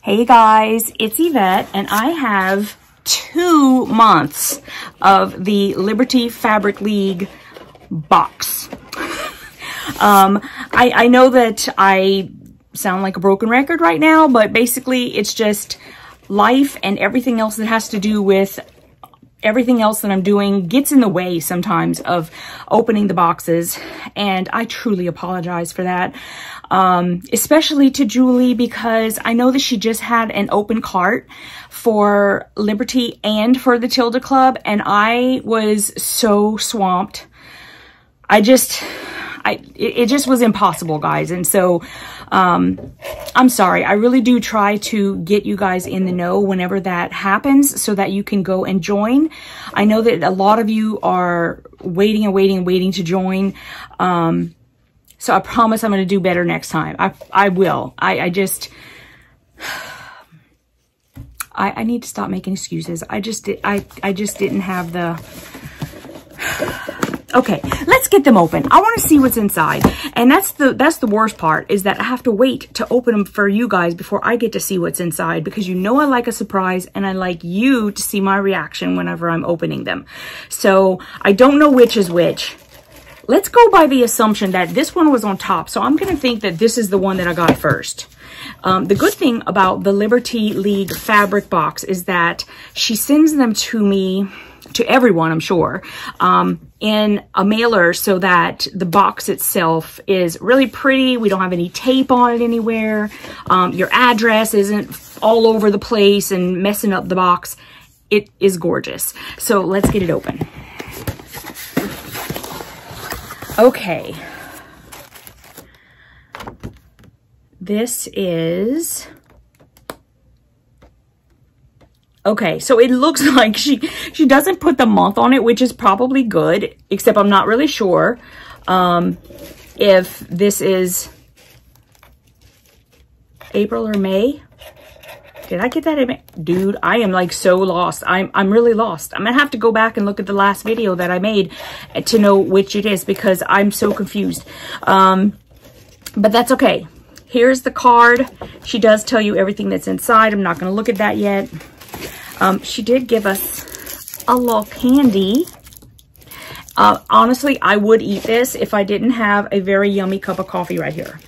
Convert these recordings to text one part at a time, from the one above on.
Hey guys, it's Yvette, and I have 2 months of the Liberty Fabric League box. I know that I sound like a broken record right now, but basically it's just life and everything else that has to do with everything else that I'm doing gets in the way sometimes of opening the boxes, and I truly apologize for that. Especially to Julie, because I know that she just had an open cart for Liberty and for the Tilda Club, and I was so swamped. It just was impossible, guys. And so, I'm sorry. I really do try to get you guys in the know whenever that happens so that you can go and join. I know that a lot of you are waiting and waiting and waiting to join. So I promise I'm going to do better next time. I will. I just need to stop making excuses. I just didn't have the... Okay, let's get them open. I want to see what's inside. And that's the worst part, is that I have to wait to open them for you guys before I get to see what's inside, because you know I like a surprise and I like you to see my reaction whenever I'm opening them. So I don't know which is which. Let's go by the assumption that this one was on top. So I'm going to think that this is the one that I got first. The good thing about the Liberty League fabric box is that she sends them to me, to everyone, I'm sure, in a mailer, so that the box itself is really pretty. We don't have any tape on it anywhere. Your address isn't all over the place and messing up the box. It is gorgeous. So let's get it open. Okay. This is... Okay, so it looks like she doesn't put the month on it, which is probably good, except I'm not really sure if this is April or May. Did I get that in May? Dude, I am like so lost. I'm really lost. I'm gonna have to go back and look at the last video that I made to know which it is, because I'm so confused. But that's okay. Here's the card. She does tell you everything that's inside. I'm not gonna look at that yet. She did give us a little candy. Honestly, I would eat this if I didn't have a very yummy cup of coffee right here.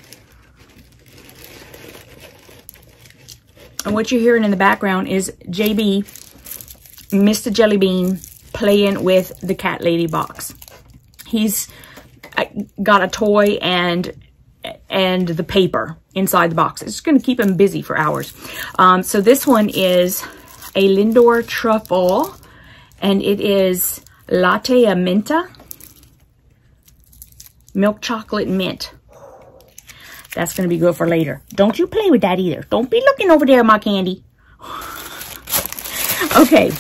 And what you're hearing in the background is JB, Mr. Jellybean, playing with the cat lady box. He's got a toy and the paper inside the box. It's going to keep him busy for hours. So this one is a Lindor truffle, and it is latte menta, milk chocolate mint. That's going to be good for later. Don't you play with that either. Don't be looking over there, my candy. Okay,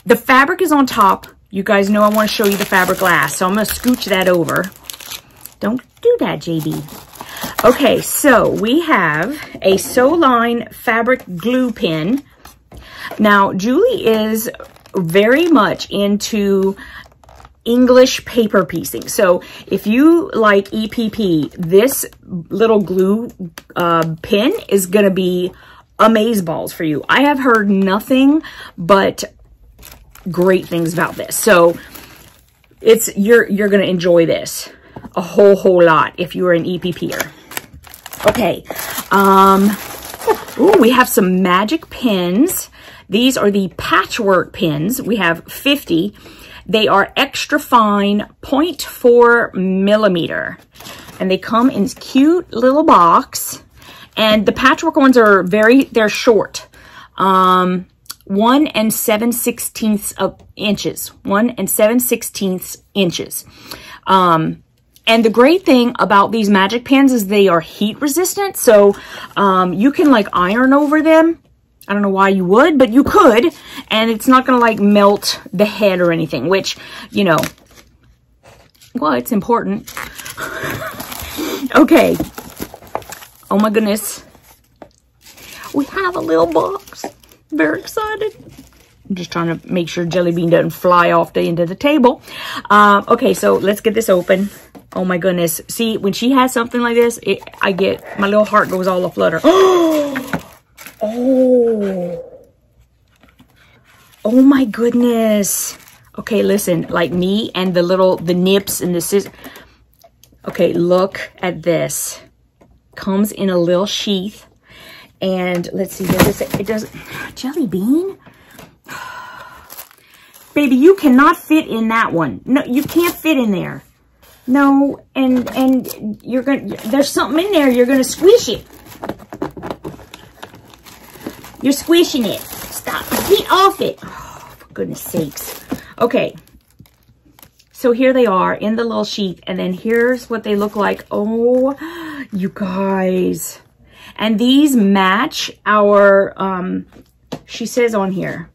the fabric is on top. You guys know I want to show you the fabric last, so I'm going to scooch that over. Don't do that, JB. Okay, so we have a Soline fabric glue pen. Now, Julie is very much into English paper piecing. So if you like EPP, this little glue pin is going to be amazeballs for you. I have heard nothing but great things about this. So you're going to enjoy this a whole lot if you are an EPPer. Okay. Ooh, we have some magic pins. These are the patchwork pins. We have 50. They are extra fine, 0.4 millimeter. And they come in this cute little box. And the patchwork ones are they're short. 1 7/16 inches. 1 7/16 inches. And the great thing about these magic pins is they are heat resistant. So you can like iron over them. I don't know why you would, but you could, and it's not going to like melt the head or anything, which, you know, well, it's important. Okay. Oh my goodness. We have a little box. Very excited. I'm just trying to make sure Jellybean doesn't fly off the end of the table. Okay, so let's get this open. Oh my goodness. See, when she has something like this, my little heart goes all aflutter. Oh. Oh my goodness. Okay, listen, like me and the nips and the scissors. Okay, look at this. Comes in a little sheath. And let's see, it does, jelly bean? Baby, you cannot fit in that one. No, you can't fit in there. No, and you're gonna, there's something in there, you're gonna squish it. You're squishing it. Stop, get off it. Oh, for goodness sakes. Okay. So here they are in the little sheath, and then here's what they look like. Oh, you guys. And these match our, she says on here,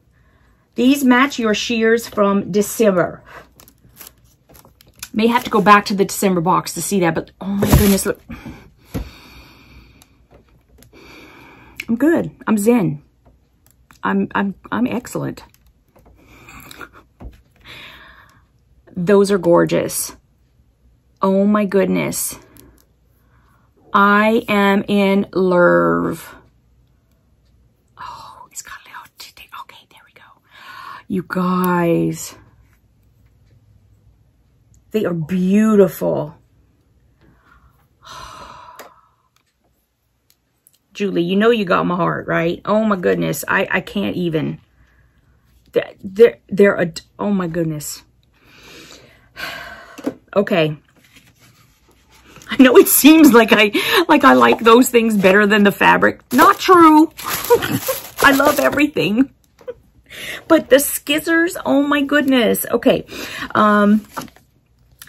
these match your shears from December. May have to go back to the December box to see that, but oh my goodness, look. I'm good. I'm zen. I'm excellent. Those are gorgeous. Oh my goodness. I am in love. Oh, it's got a little, okay, there we go. You guys. They are beautiful. Julie, you know you got my heart, right? Oh my goodness. I can't even. They're oh my goodness. Okay. I know it seems like I like those things better than the fabric. Not true. I love everything. But the scissors, oh my goodness. Okay. And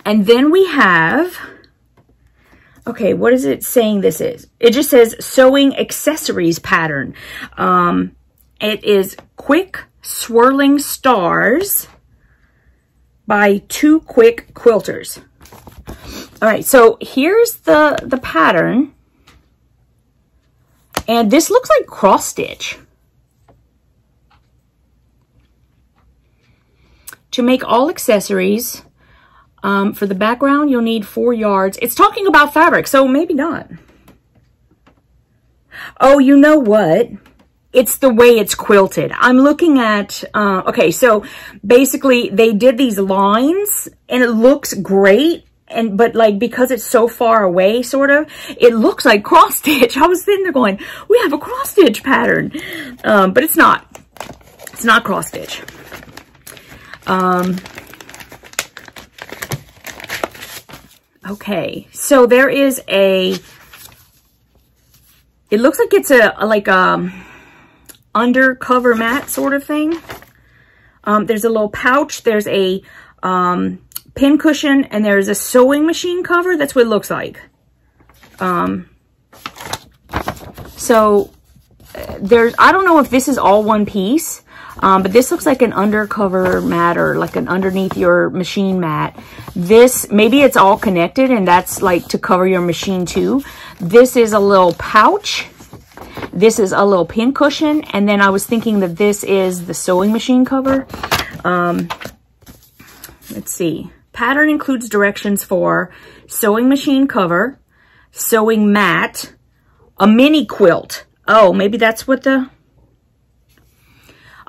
then we have, okay, what is it saying this is? It just says sewing accessories pattern. It is Quick Swirling Stars by Two Quick Quilters. All right, so here's the pattern. And this looks like cross stitch. To make all accessories, for the background, you'll need 4 yards. It's talking about fabric, so maybe not. Oh, you know what? It's the way it's quilted. I'm looking at, okay, so basically they did these lines and it looks great. But like, because it's so far away, sort of, it looks like cross stitch. I was sitting there going, we have a cross stitch pattern. But it's not. It's not cross stitch. Okay, so there is it looks like it's like a undercover mat sort of thing. There's a little pouch, there's a pin cushion, and there's a sewing machine cover. That's what it looks like. So there's, I don't know if this is all one piece, but this looks like an undercover mat or like an underneath your machine mat. This, maybe it's all connected and that's like to cover your machine too. This is a little pouch. This is a little pin cushion. And then I was thinking that this is the sewing machine cover. Let's see. Pattern includes directions for sewing machine cover, sewing mat, a mini quilt. Oh, maybe that's what a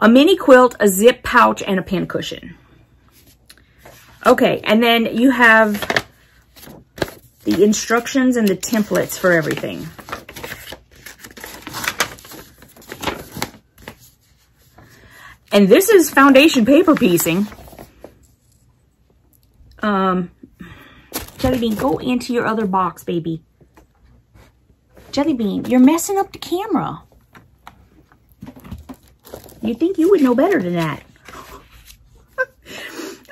mini quilt, a zip pouch, and a pin cushion. Okay, and then you have the instructions and the templates for everything. And this is foundation paper piecing. Jelly Bean, go into your other box, baby. Jelly Bean, you're messing up the camera. You'd think you would know better than that.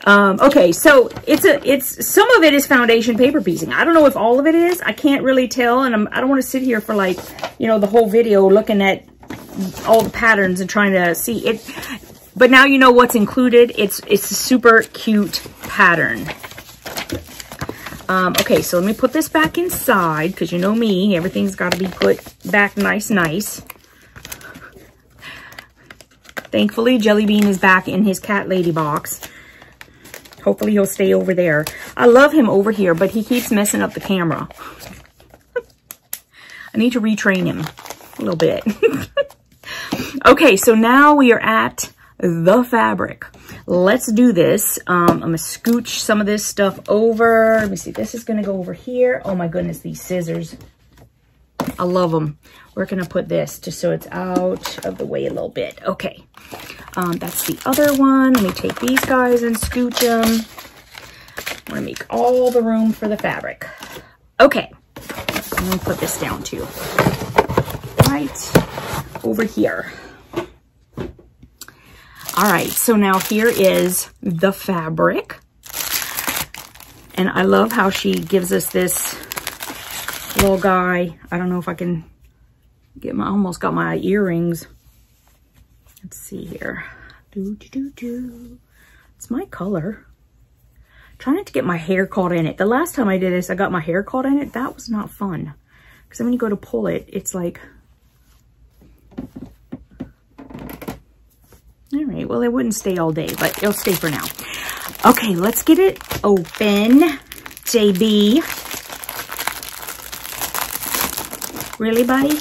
Okay, so it's some of it is foundation paper piecing. I don't know if all of it is. I can't really tell, and I don't want to sit here for like, you know, the whole video looking at all the patterns and trying to see it. But now you know what's included. It's a super cute pattern. Okay, so let me put this back inside because you know me, everything's got to be put back nice. Thankfully, Jelly Bean is back in his cat lady box. Hopefully he'll stay over there. I love him over here, but he keeps messing up the camera. I need to retrain him a little bit. Okay, so now we are at the fabric. Let's do this. I'm gonna scooch some of this stuff over. Let me see, this is gonna go over here. Oh my goodness, these scissors. I love them. We're gonna put this just so it's out of the way a little bit. Okay, that's the other one. Let me take these guys and scooch them. I'm gonna make all the room for the fabric. Okay, I'm gonna put this down too. Right over here. All right, so now here is the fabric. And I love how she gives us this little guy. I don't know if I can get my, almost got my earrings. Let's see here. It's my color. Trying not to get my hair caught in it. The last time I did this, I got my hair caught in it. That was not fun. Because when you go to pull it, it's like... All right, well, it wouldn't stay all day, but it'll stay for now. Okay, let's get it open. JB. Really, buddy?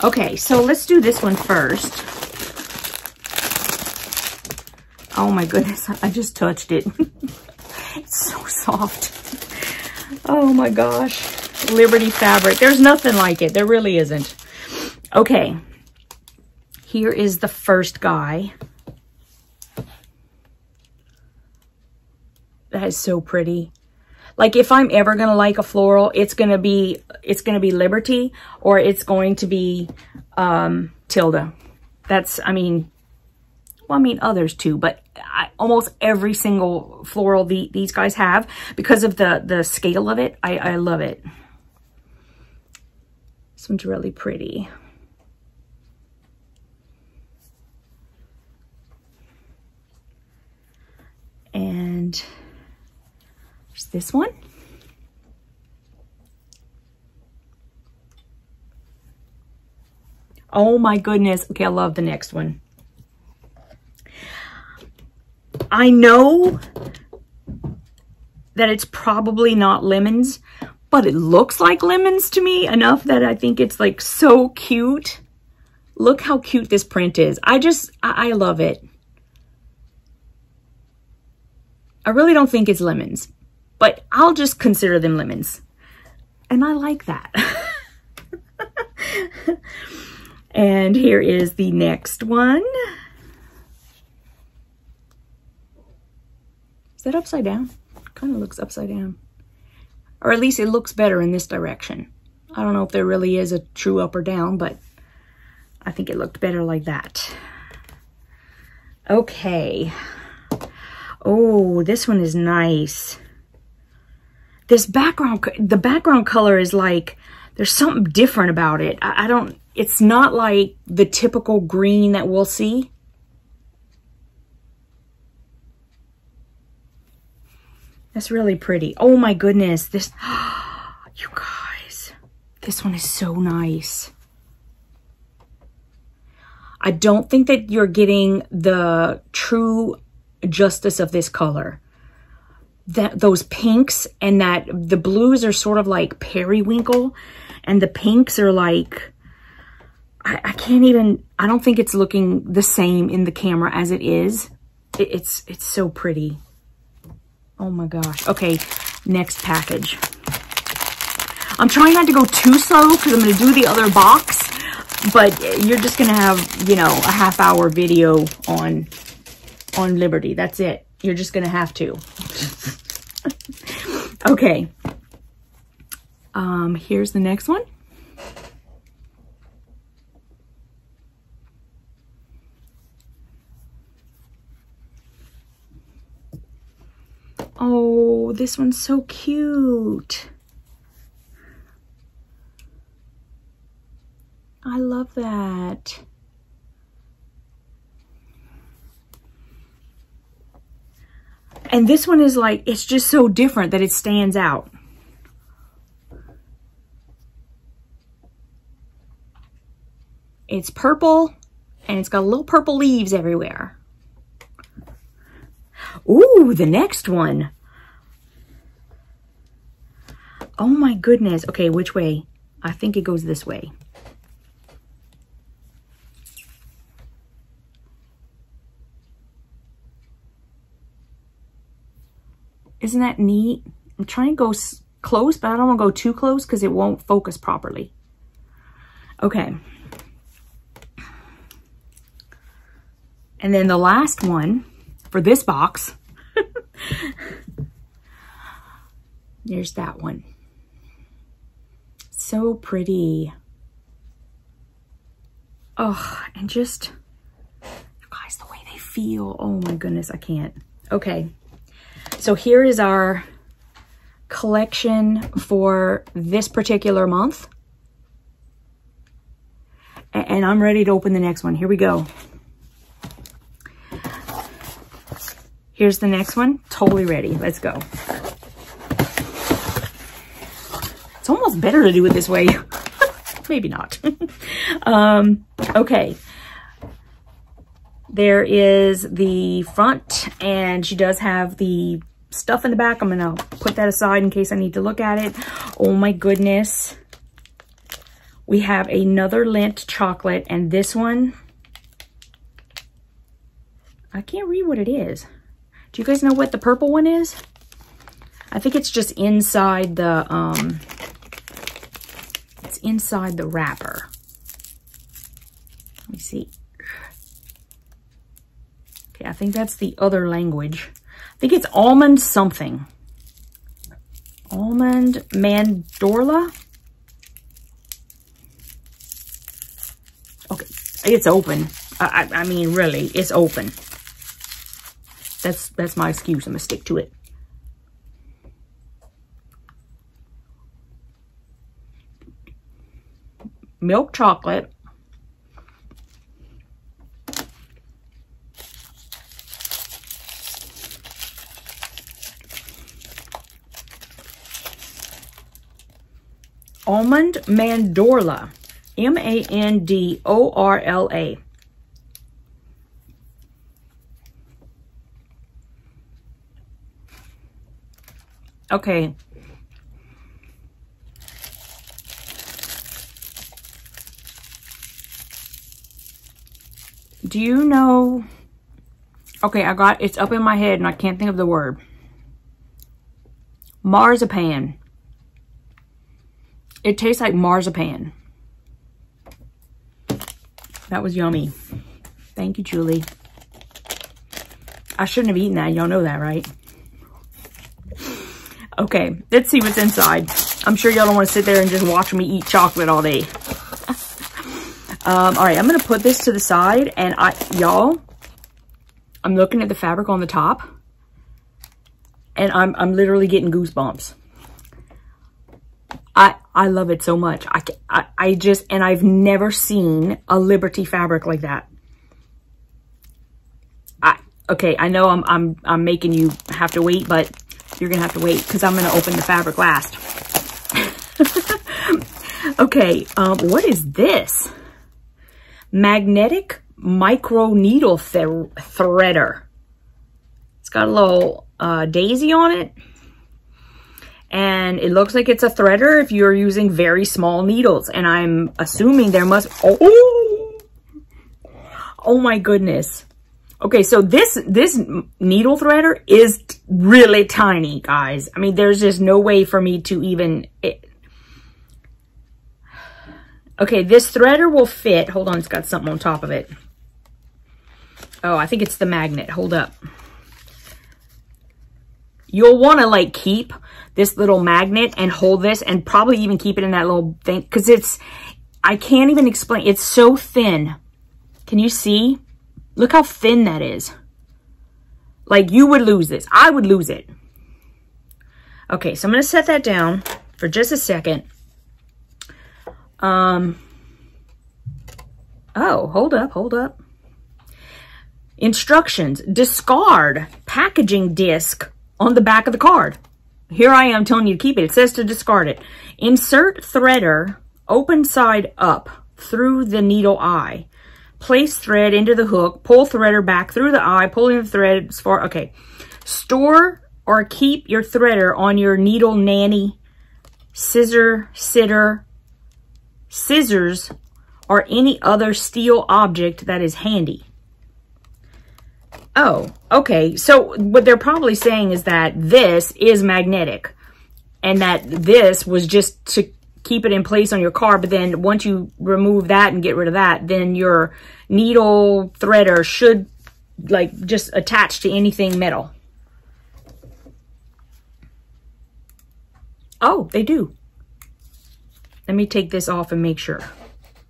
Okay, so let's do this one first. Oh my goodness, I just touched it. It's so soft. Oh my gosh. Liberty fabric. There's nothing like it. There really isn't. Okay. Here is the first guy. That is so pretty. Like if I'm ever going to like a floral, it's going to be Liberty, or it's going to be Tilda. That's, I mean, well, I mean others too, but almost every single floral these guys have, because of the scale of it, I love it. This one's really pretty. And there's this one. Oh my goodness. Okay, I love the next one. I know that it's probably not lemons, but it looks like lemons to me enough that I think it's like so cute. Look how cute this print is. I love it. I really don't think it's lemons, but I'll just consider them lemons. And I like that. And here is the next one. Is that upside down? Kind of looks upside down. Or at least it looks better in this direction. I don't know if there really is a true up or down, but I think it looked better like that. Okay. Oh, this one is nice. This background, the background color is like, there's something different about it. I don't, it's not like the typical green that we'll see. That's really pretty. Oh my goodness. This, you guys, this one is so nice. I don't think that you're getting the true justice of this color. Those pinks and the blues are sort of like periwinkle, and the pinks are like, I can't even, I don't think it's looking the same in the camera as it is. It's so pretty. Oh my gosh. Okay, next package. I'm trying not to go too slow because I'm going to do the other box, but you're just going to have, you know, a half-hour video on Liberty. That's it. You're just going to have to. Okay. Here's the next one. Oh, this one's so cute. I love that. And this one is like, it's just so different that it stands out. It's purple, and it's got little purple leaves everywhere. Ooh, the next one. Oh my goodness. Okay, which way? I think it goes this way. Isn't that neat? I'm trying to go close, but I don't want to go too close because it won't focus properly. Okay. And then the last one for this box, there's that one. So pretty. Oh, and just, you guys, the way they feel. Oh my goodness, I can't. Okay, so here is our collection for this particular month. And I'm ready to open the next one. Here we go. Here's the next one. Totally ready. Let's go. It's almost better to do it this way. Maybe not. Okay. There is the front, and she does have the stuff in the back. I'm going to put that aside in case I need to look at it. Oh my goodness. We have another Lindt chocolate, and this one, I can't read what it is. Do you guys know what the purple one is? I think it's just inside the, it's inside the wrapper. Let me see. Okay, I think that's the other language. I think it's almond something. Almond mandorla. Okay, it's open. I mean, really, it's open. That's my excuse. I'm gonna stick to it. Milk chocolate. Almond mandorla. M-A-N-D-O-R-L-A. Okay. Do you know? Okay, it's up in my head and I can't think of the word. Marzipan. It tastes like marzipan. That was yummy. Thank you, Julie. I shouldn't have eaten that. Y'all know that, right? Okay, let's see what's inside. I'm sure y'all don't want to sit there and just watch me eat chocolate all day. All right, I'm going to put this to the side. And y'all, I'm looking at the fabric on the top. And I'm literally getting goosebumps. I love it so much. I just, and I've never seen a Liberty fabric like that. Okay, I know I'm making you have to wait, but you're gonna have to wait because I'm gonna open the fabric last. Okay, what is this? Magnetic micro needle threader. It's got a little daisy on it. And it looks like it's a threader if you're using very small needles. And I'm assuming there must... Oh my goodness. Okay, so this needle threader is really tiny, guys. I mean, there's just no way for me to even... Okay, this threader will fit... Hold on, it's got something on top of it. Oh, I think it's the magnet. Hold up. You'll want to like keep this little magnet and hold this and probably even keep it in that little thing because it's, I can't even explain. It's so thin. Can you see? Look how thin that is. Like you would lose this. I would lose it. Okay, so I'm going to set that down for just a second. Oh, hold up. Instructions. Discard packaging disc on the back of the card. Here I am telling you to keep it. It says to discard it. Insert threader open side up through the needle eye. Place thread into the hook. Pull threader back through the eye. Pulling the thread as far... Okay. Store or keep your threader on your needle nanny, scissors, or any other steel object that is handy. Oh, okay. So what they're probably saying is that this is magnetic and that this was just to keep it in place on your car. But then once you remove that and get rid of that, then your needle threader should like just attach to anything metal. Oh, they do. Let me take this off and make sure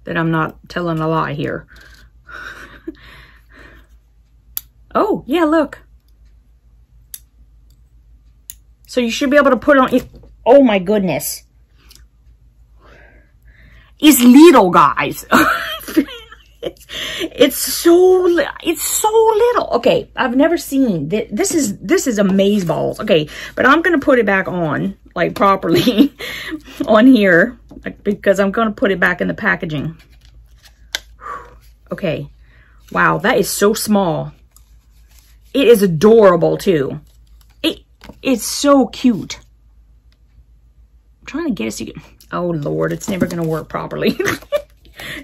that I'm not telling a lie here. Oh, yeah, look. So you should be able to put on it. Oh my goodness. It's little, guys. it's so little. Okay, I've never seen this is amazeballs. Okay, but I'm going to put it back on like properly on here because I'm going to put it back in the packaging. Okay. Wow, that is so small. It is adorable, too. It's so cute. I'm trying to get it so you can... Oh, Lord, it's never going to work properly.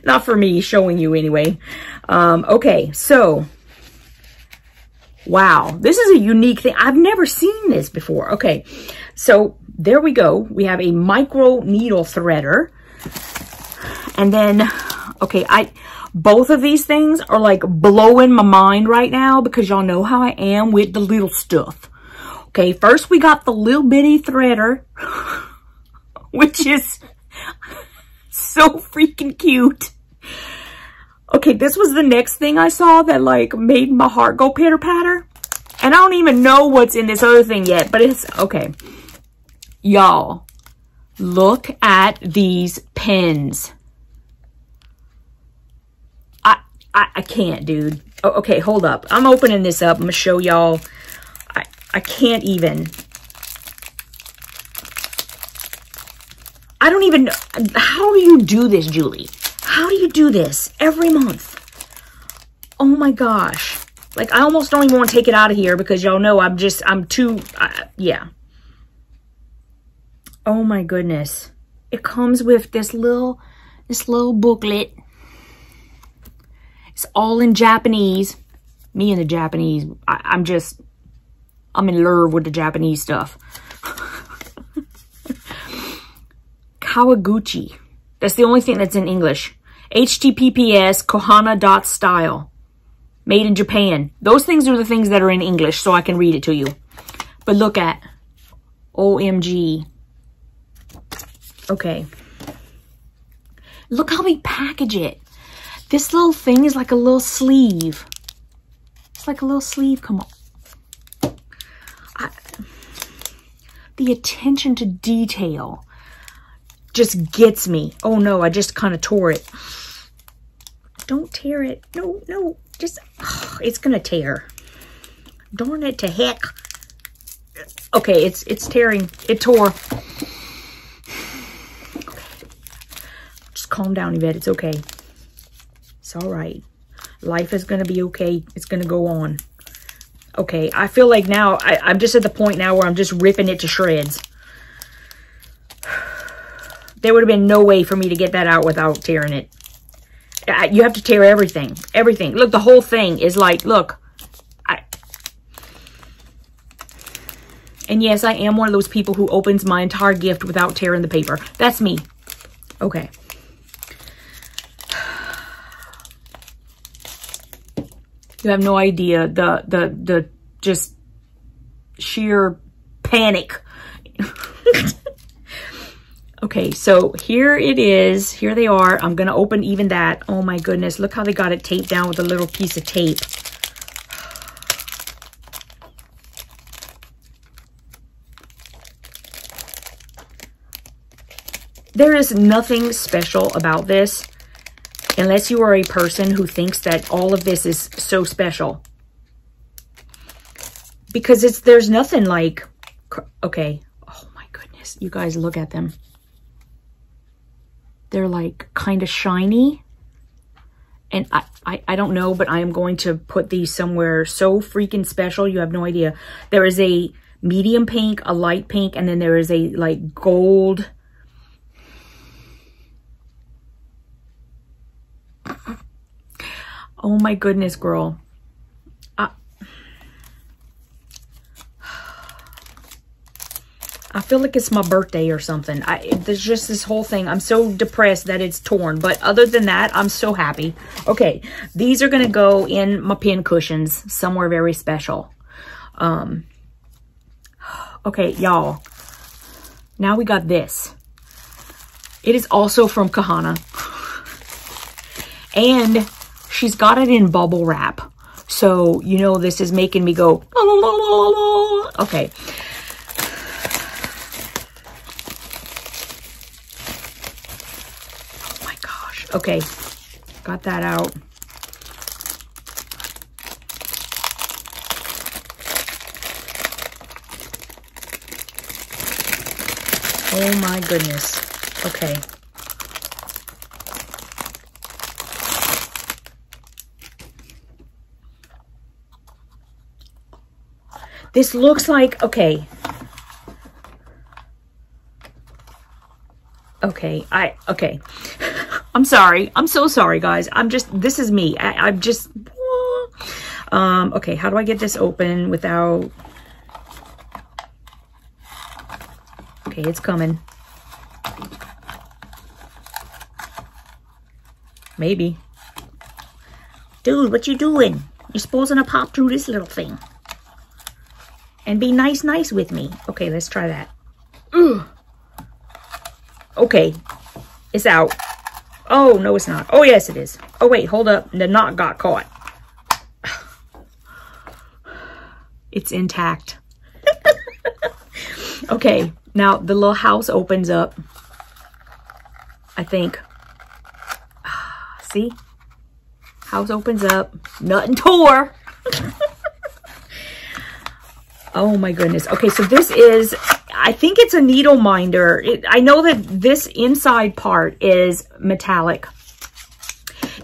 Not for me, showing you anyway. Okay, so... Wow, this is a unique thing. I've never seen this before. Okay, so there we go. We have a micro needle threader. And then, okay, both of these things are like blowing my mind right now because y'all know how I am with the little stuff. Okay, first we got the little bitty threader, which is so freaking cute. Okay, this was the next thing I saw that like made my heart go pitter patter. And I don't even know what's in this other thing yet, but it's okay. Y'all, look at these pens. I can't, dude. Oh, okay, hold up. I'm opening this up. I'm going to show y'all. I can't even. I don't even know. How do you do this, Julie? How do you do this every month? Oh my gosh. Like, I almost don't even want to take it out of here because y'all know I'm too, yeah. Oh my goodness. It comes with this little booklet. It's all in Japanese. Me and the Japanese. I'm in love with the Japanese stuff. Kawaguchi. That's the only thing that's in English. HTTPS Kohana.style. Made in Japan. Those things are the things that are in English so I can read it to you. But look at. OMG. Okay. Look how they package it. This little thing is like a little sleeve. It's like a little sleeve. Come on. The attention to detail just gets me. Oh no, I just kind of tore it. Don't tear it. No, no. Just, it's going to tear. Darn it to heck. Okay, it's tearing. It tore. Okay. Just calm down, Yvette. It's okay. It's all right. Life is going to be okay. It's going to go on. Okay, I feel like now, I'm just at the point now where I'm just ripping it to shreds. There would have been no way for me to get that out without tearing it. You have to tear everything. Everything. Look, the whole thing is like, look. And yes, I am one of those people who opens my entire gift without tearing the paper. That's me. Okay. You have no idea the just sheer panic. Okay, so here it is. Here they are. I'm going to open even that. Oh my goodness. Look how they got it taped down with a little piece of tape. There is nothing special about this unless you are a person who thinks that all of this is so special. Because there's nothing like, okay. Oh my goodness. You guys look at them. They're like kind of shiny. And I don't know, but I am going to put these somewhere so freaking special. You have no idea. There is a medium pink, a light pink, and then there is a like gold. Oh my goodness, girl. I feel like it's my birthday or something. There's just this whole thing. I'm so depressed that it's torn. But other than that, I'm so happy. Okay, these are going to go in my pin cushions somewhere very special. Okay, y'all. Now we got this. It is also from Kahana. And she's got it in bubble wrap. So, you know, this is making me go, la, la, la, la, la. Okay. Oh my gosh. Okay. Got that out. Oh my goodness. Okay. This looks like, okay. Okay, okay. I'm sorry. I'm so sorry, guys. This is me. I'm just, okay, how do I get this open without, okay, it's coming. Maybe. Dude, what you doing? You're supposed to pop through this little thing. And be nice with me. Okay, let's try that. Ugh. Okay, it's out. Oh, no, it's not. Oh, yes, it is. Oh, wait, hold up. The knot got caught. It's intact. Okay, now the little house opens up. I think. See? House opens up. Nothing tore. Oh my goodness. Okay, so this is, I think it's a needle minder. I know that this inside part is metallic.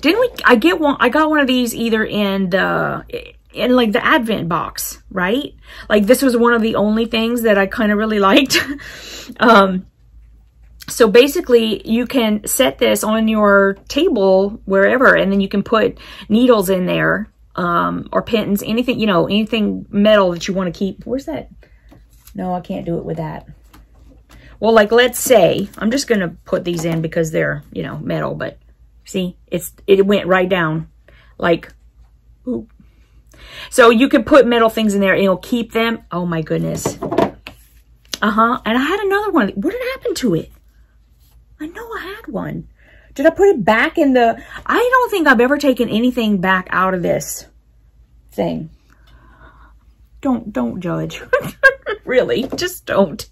Didn't we, I got one of these either in like the Advent box, right? Like this was one of the only things that I kind of really liked. So basically you can set this on your table wherever, and then you can put needles in there. Or pins, anything, you know, anything metal that you want to keep. Where's that? No, I can't do it with that. Well, like, let's say, I'm just going to put these in because they're, you know, metal, but see, it went right down. Like, ooh. So you can put metal things in there and it'll keep them. Oh my goodness. And I had another one. What did happen to it? I know I had one. Did I put it back in the... I don't think I've ever taken anything back out of this thing. Don't judge. Really, just don't.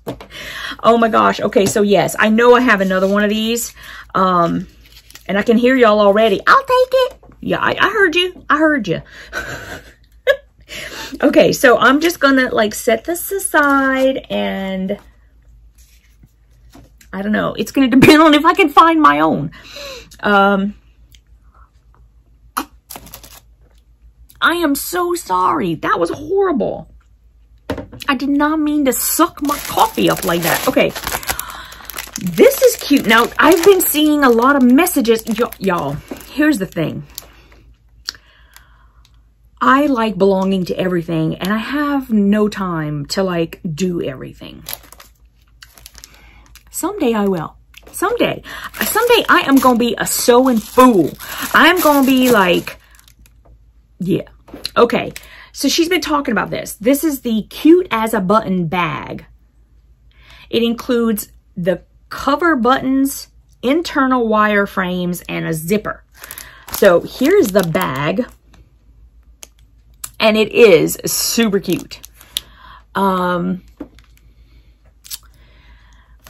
Oh my gosh. Okay, so yes, I know I have another one of these. And I can hear y'all already. I'll take it. Yeah, I heard you. I heard you. Okay, so I'm just gonna like set this aside and... I don't know. It's going to depend on if I can find my own. I am so sorry. That was horrible. I did not mean to suck my coffee up like that. Okay. This is cute. Now, I've been seeing a lot of messages. Y'all, here's the thing. I like belonging to everything, and I have no time to, like, do everything. Someday I will. Someday I am going to be a sewing fool. I'm going to be like, yeah. Okay. So she's been talking about this. This is the Cute as a Button bag. It includes the cover buttons, internal wire frames, and a zipper. So here's the bag. And it is super cute.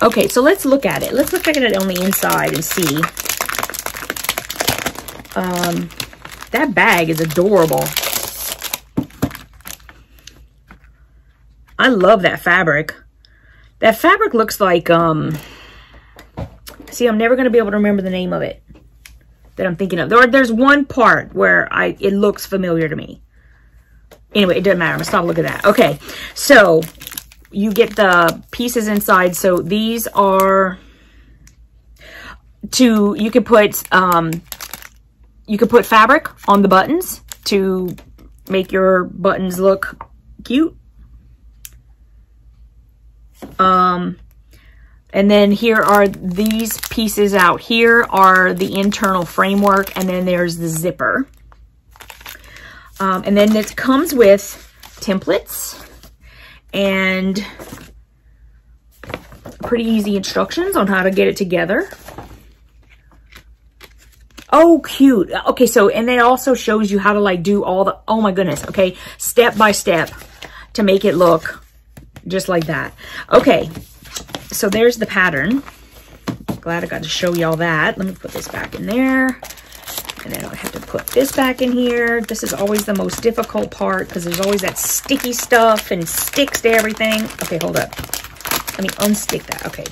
Okay, so let's look at it. Let's look at it on the inside and see. That bag is adorable. I love that fabric. That fabric looks like, see, I'm never going to be able to remember the name of it that I'm thinking of. There's one part where it looks familiar to me. Anyway, it doesn't matter. I'm going to stop looking at that. Okay, so... you get the pieces inside. So these are you could put fabric on the buttons to make your buttons look cute. And then here are these pieces out here are the internal framework, and then there's the zipper. And then it comes with templates and pretty easy instructions on how to get it together. Oh, cute. Okay, so, and it also shows you how to like do all the, oh my goodness, okay, step by step to make it look just like that. Okay, so there's the pattern. Glad I got to show y'all that. Let me put this back in there. And then I have to put this back in here. This is always the most difficult part because there's always that sticky stuff and sticks to everything. Okay, hold up. Let me unstick that. Okay.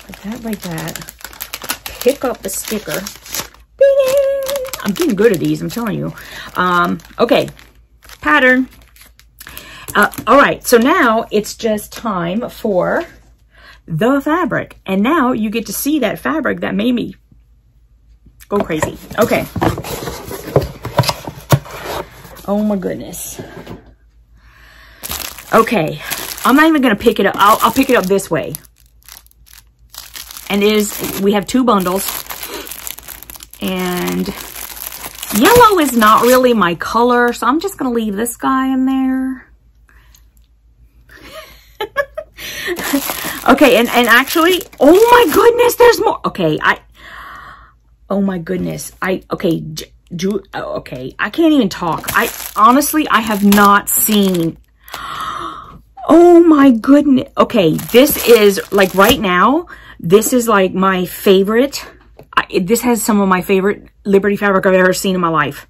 Put that like that. Pick up the sticker. Ding! I'm getting good at these, I'm telling you. Okay, pattern. All right, so now it's just time for the fabric. And now you get to see that fabric that made me go crazy. Okay. Oh my goodness. Okay, I'm not even gonna pick it up. I'll pick it up this way. And we have 2 bundles, and yellow is not really my color, so I'm just going to leave this guy in there. Okay, and actually, oh my goodness, there's more. Okay, oh my goodness. Okay, I can't even talk. Honestly, I have not seen, oh my goodness. Okay, this is, like, right now, this is like my favorite. This has some of my favorite Liberty fabric I've ever seen in my life.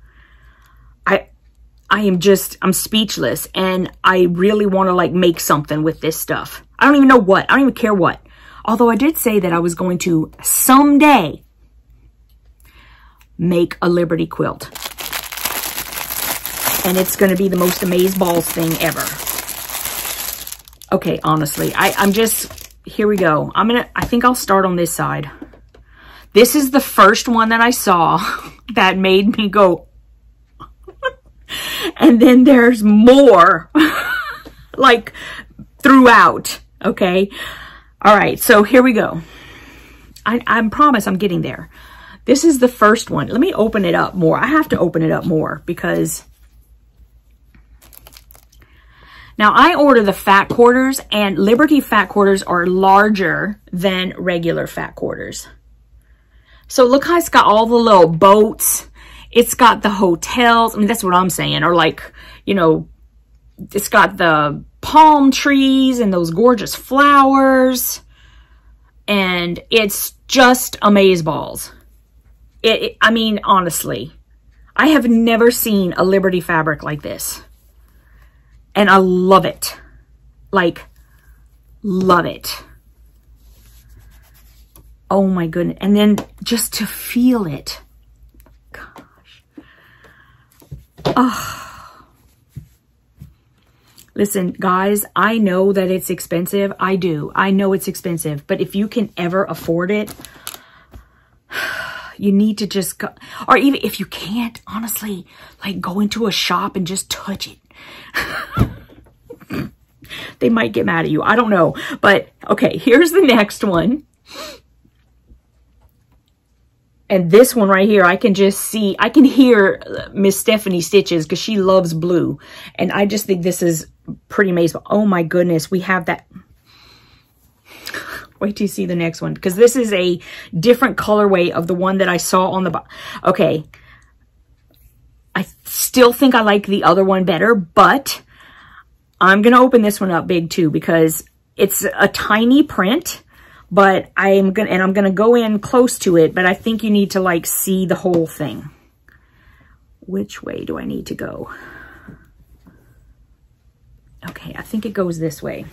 I'm speechless, and I really want to like make something with this stuff. I don't even know what. I don't even care what. Although I did say that I was going to someday make a Liberty quilt. And it's going to be the most amazeballs thing ever. Okay, honestly, I'm just... Here we go. I think I'll start on this side. This is the first one that I saw that made me go. And then there's more like throughout. Okay. All right. So here we go. I promise I'm getting there. This is the first one. Let me open it up more. I have to open it up more because now, I order the fat quarters, and Liberty fat quarters are larger than regular fat quarters. So look how it's got all the little boats. It's got the hotels. I mean, that's what I'm saying. Or like, you know, it's got the palm trees and those gorgeous flowers. And it's just amazeballs. I mean, honestly, I have never seen a Liberty fabric like this. And I love it. Like, love it. Oh my goodness. And then just to feel it. Gosh. Oh. Listen, guys, I know that it's expensive. I do. I know it's expensive. But if you can ever afford it, you need to just go. Or even if you can't, honestly, like go into a shop and just touch it. They might get mad at you. I don't know. But, okay, here's the next one. And this one right here, I can just see, I can hear Miss Stephanie Stitches because she loves blue. And I just think this is pretty amazing. Oh my goodness, we have that. Wait till you see the next one. Because this is a different colorway of the one that I saw on the... Okay. I still think I like the other one better, but I'm going to open this one up big too because it's a tiny print, but I'm going to go in close to it, but I think you need to like see the whole thing. Which way do I need to go? Okay, I think it goes this way.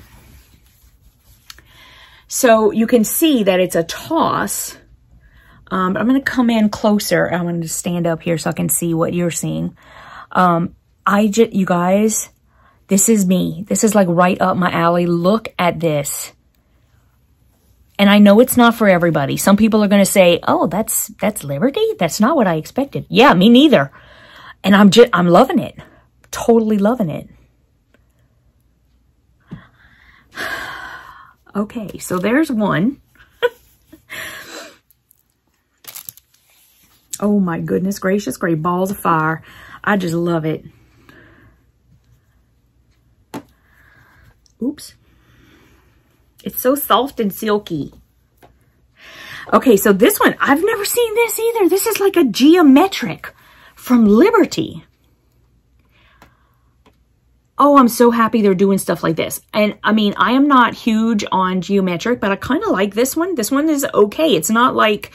So you can see that it's a toss. But I'm going to come in closer. I'm going to stand up here so I can see what you're seeing. You guys, this is me. This is like right up my alley. Look at this. And I know it's not for everybody. Some people are going to say, oh, that's Liberty? That's not what I expected. Yeah, me neither. And I'm loving it. Totally loving it. Okay, so there's one. Oh my goodness gracious, great balls of fire. I just love it. Oops. It's so soft and silky. Okay, so this one, I've never seen this either. This is like a geometric from Liberty. Oh, I'm so happy they're doing stuff like this. And I mean, I am not huge on geometric, but I kind of like this one. This one is okay. It's not like,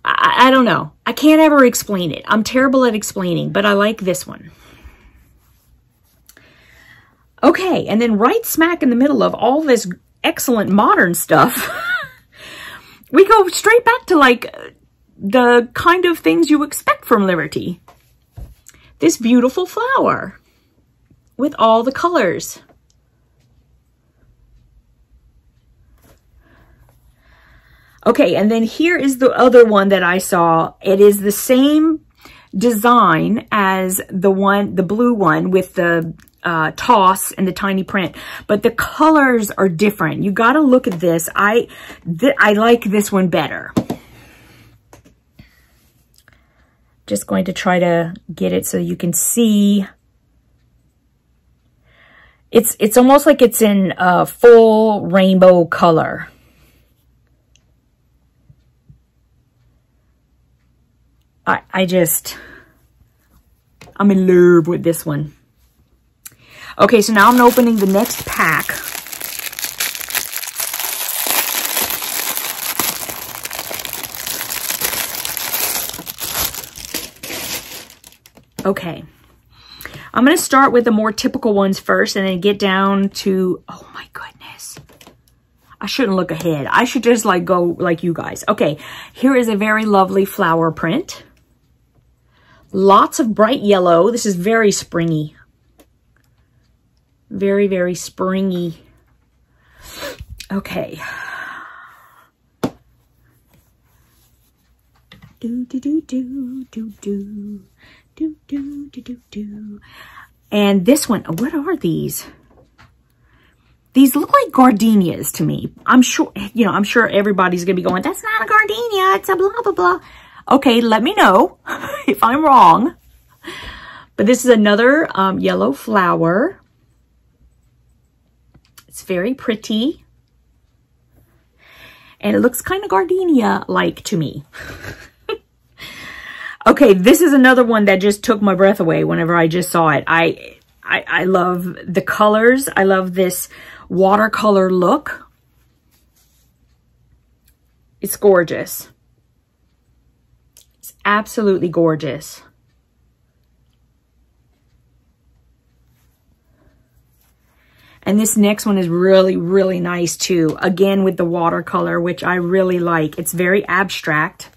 I don't know. I can't ever explain it. I'm terrible at explaining, but I like this one. Okay, and then right smack in the middle of all this excellent modern stuff, we go straight back to like the kind of things you expect from Liberty. This beautiful flower with all the colors. Okay, and then here is the other one that I saw. It is the same design as the blue one with the toss and the tiny print, but the colors are different. You got to look at this. I like this one better. Just going to try to get it so you can see. It's almost like it's in a full rainbow color. I'm in love with this one. Okay, so now I'm opening the next pack. Okay. I'm going to start with the more typical ones first and then get down to, oh my goodness. I shouldn't look ahead. I should just like go like you guys. Okay, here is a very lovely flower print. Lots of bright yellow. This is very springy. Very, very springy. Okay. Do, do, do, do, do, do. Do, do, do, do, do. And this one, what are these? These look like gardenias to me. I'm sure, you know, I'm sure everybody's going to be going, that's not a gardenia. It's a blah, blah, blah. Okay, let me know if I'm wrong. But this is another yellow flower. It's very pretty. And it looks kind of gardenia-like to me. Okay, this is another one that just took my breath away whenever I just saw it. I love the colors. I love this watercolor look. It's gorgeous. It's absolutely gorgeous. And this next one is really, really nice too. Again, with the watercolor, which I really like. It's very abstract.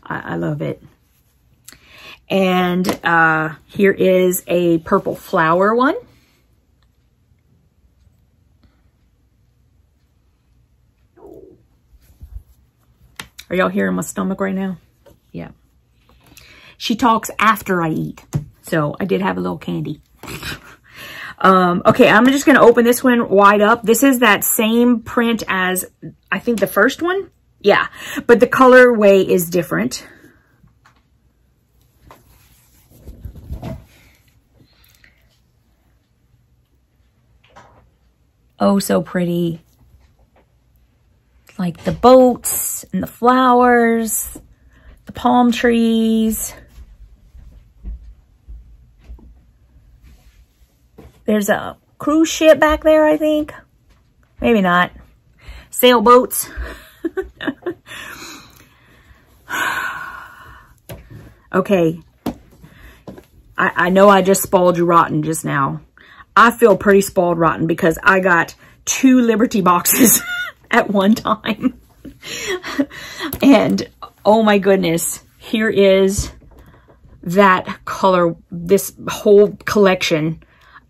I love it. And here is a purple flower one. Are y'all hearing my stomach right now? Yeah. She talks after I eat. So I did have a little candy. Okay, I'm just going to open this one wide up. This is that same print as, I think, the first one. Yeah, but the colorway is different. Oh, so pretty. Like the boats and the flowers, the palm trees. There's a cruise ship back there, I think. Maybe not. Sailboats. Okay. I know I just spoiled you rotten just now. I feel pretty spoiled rotten because I got 2 Liberty boxes at one time. And oh my goodness, here is that color, this whole collection.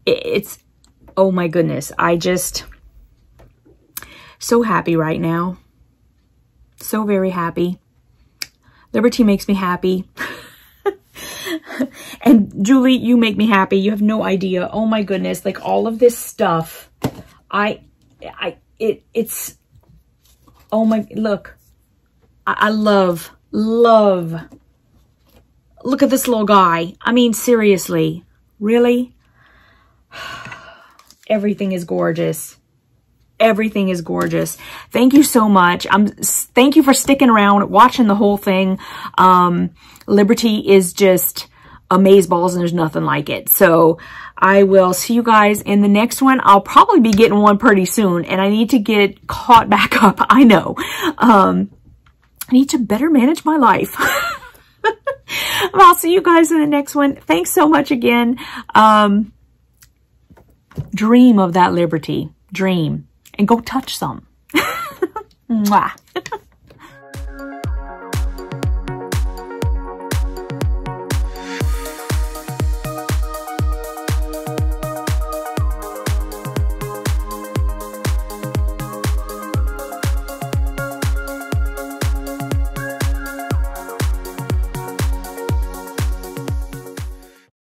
It's, oh my goodness, I just, so happy right now. So very happy. Liberty makes me happy. And Julie, you make me happy. You have no idea. Oh my goodness. Like all of this stuff. It's, oh my, look, I love. Look at this little guy. I mean, seriously, really? Everything is gorgeous. Everything is gorgeous. Thank you so much. Thank you for sticking around, watching the whole thing. Liberty is just amazeballs and there's nothing like it. So I will see you guys in the next one. I'll probably be getting one pretty soon and I need to get caught back up. I know. I need to better manage my life. I'll see you guys in the next one. Thanks so much again. Dream of that liberty. Dream. And go touch some. Mwah.